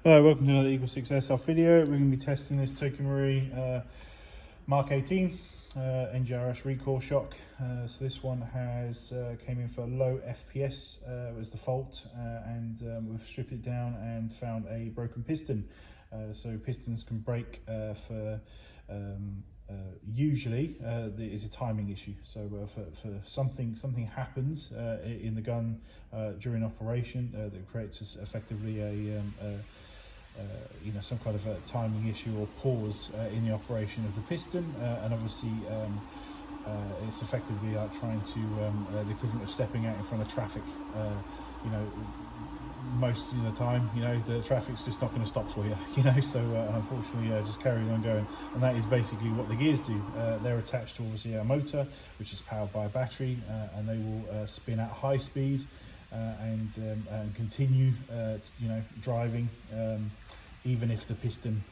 Hello, welcome to another EagleSix Airsoft video. We're going to be testing this TM MK18 NGRS Recoil shock. So this one has came in for low FPS was the fault, and we've stripped it down and found a broken piston. So pistons can break for usually there is a timing issue. So for something happens in the gun during operation that creates effectively a some kind of a timing issue or pause in the operation of the piston, and obviously it's effectively like trying to the equivalent of stepping out in front of traffic. Most of the time, the traffic's just not going to stop for you, so unfortunately just carries on going, and that is basically what the gears do. They're attached to obviously a motor which is powered by a battery, and they will spin at high speed and continue driving even if the piston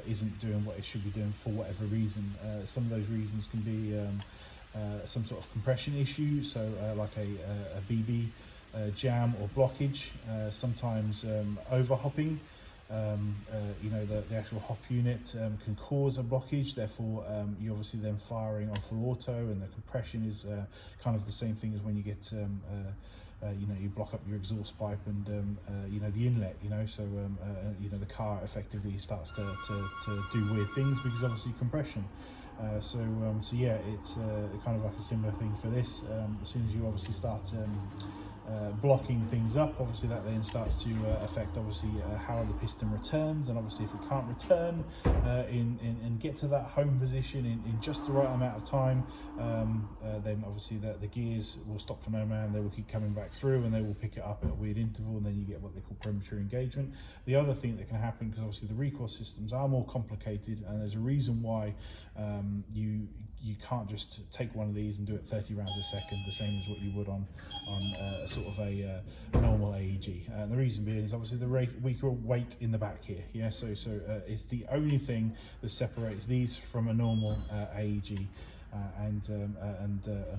isn't doing what it should be doing for whatever reason. Some of those reasons can be some sort of compression issue, so like a BB jam or blockage, sometimes overhopping. The actual hop unit can cause a blockage, therefore you're obviously then firing on full auto, and the compression is kind of the same thing as when you get you block up your exhaust pipe and the inlet, so the car effectively starts to do weird things because obviously compression. So yeah, it's kind of like a similar thing for this. As soon as you obviously start blocking things up, obviously that then starts to affect obviously how the piston returns, and obviously if it can't return and get to that home position in just the right amount of time, then obviously the gears will stop for no man. They will keep coming back through, and they will pick it up at a weird interval, and then you get what they call premature engagement. The other thing that can happen, because obviously the recoil systems are more complicated, and there's a reason why you can't just take one of these and do it 30 rounds a second, the same as what you would on sort of a normal AEG. And the reason being is obviously the weaker weight in the back here. Yeah, so it's the only thing that separates these from a normal AEG. And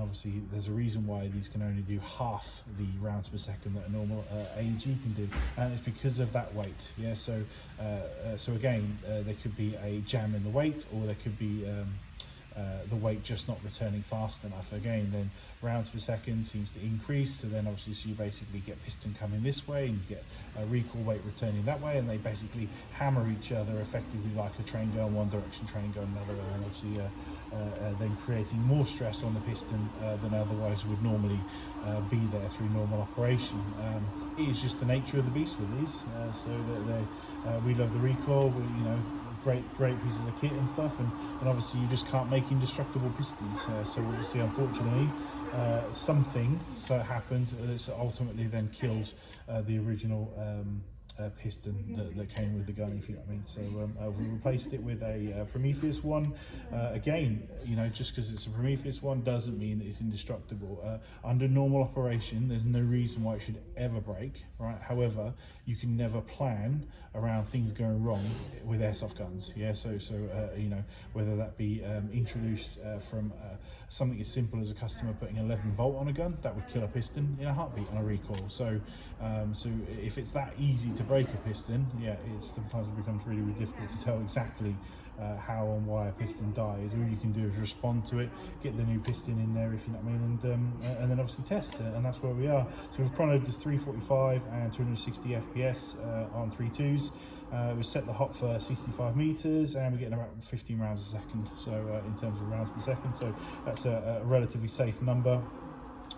obviously there's a reason why these can only do half the rounds per second that a normal AEG can do, and it's because of that weight. Yeah, so again, there could be a jam in the weight, or there could be the weight just not returning fast enough. Again, then rounds per second seems to increase, so then obviously so you basically get piston coming this way, and you get recoil weight returning that way, and they basically hammer each other effectively like a train going one direction, train going another, and obviously then creating more stress on the piston than otherwise would normally be there through normal operation. It is just the nature of the beast with these. So we love the recoil. Great pieces of kit and stuff, and obviously you just can't make indestructible pistons. So obviously, unfortunately, something happened that's ultimately then killed the original piston that came with the gun, if you know what I mean. So we replaced it with a Prometheus one. Again, just because it's a Prometheus one doesn't mean that it's indestructible. Under normal operation, there's no reason why it should ever break, right? However, you can never plan around things going wrong with airsoft guns. Yeah, so whether that be introduced from something as simple as a customer putting 11 volt on a gun, that would kill a piston in a heartbeat on a recoil. So if it's that easy to break a piston, yeah, sometimes it becomes really, really difficult to tell exactly how and why a piston dies. All you can do is respond to it, get the new piston in there, if you know what I mean, and then obviously test it, and that's where we are. So we've chronoed the 345 and 260 FPS on 3.2s. We set the hop for 65 meters, and we're getting about 15 rounds a second. So in terms of rounds per second, so that's a relatively safe number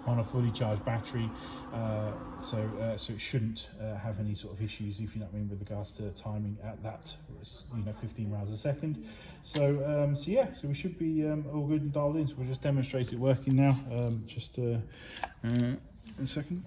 on a fully charged battery, so it shouldn't have any sort of issues, if you know what I mean, with regards to timing at that 15 rounds a second. So yeah, so we should be all good and dialed in. So we'll just demonstrate it working now. Just a second.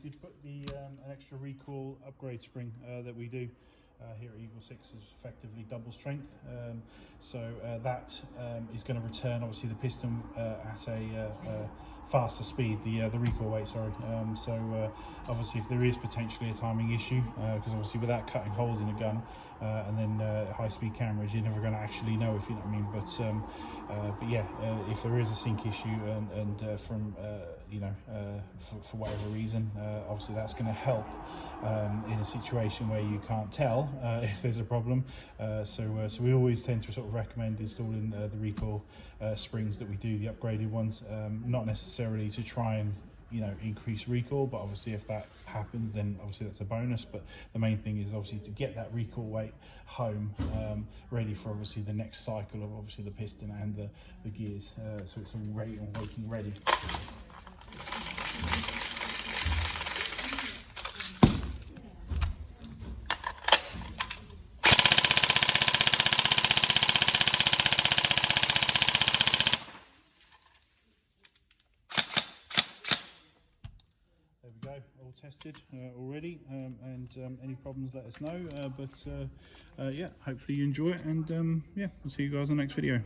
did put the an extra Recoil upgrade spring that we do here at EagleSix is effectively double strength, so that is going to return obviously the piston at a faster speed, the recoil weight, sorry. So obviously if there is potentially a timing issue, because obviously without cutting holes in a gun and then high-speed cameras, you're never going to actually know, if you know what I mean. But yeah, if there is a sync issue and from you know, for whatever reason, obviously that's going to help in a situation where you can't tell if there's a problem. So we always tend to sort of recommend installing the Recoil springs that we do, the upgraded ones, not necessarily to try and, you know, increase recoil, but obviously if that happens, then obviously that's a bonus. But the main thing is obviously to get that recoil weight home, ready for obviously the next cycle of obviously the piston and the gears, so it's all ready and waiting ready. There we go, all tested already, and any problems let us know, but yeah, hopefully you enjoy it, and yeah, I'll see you guys in the next video.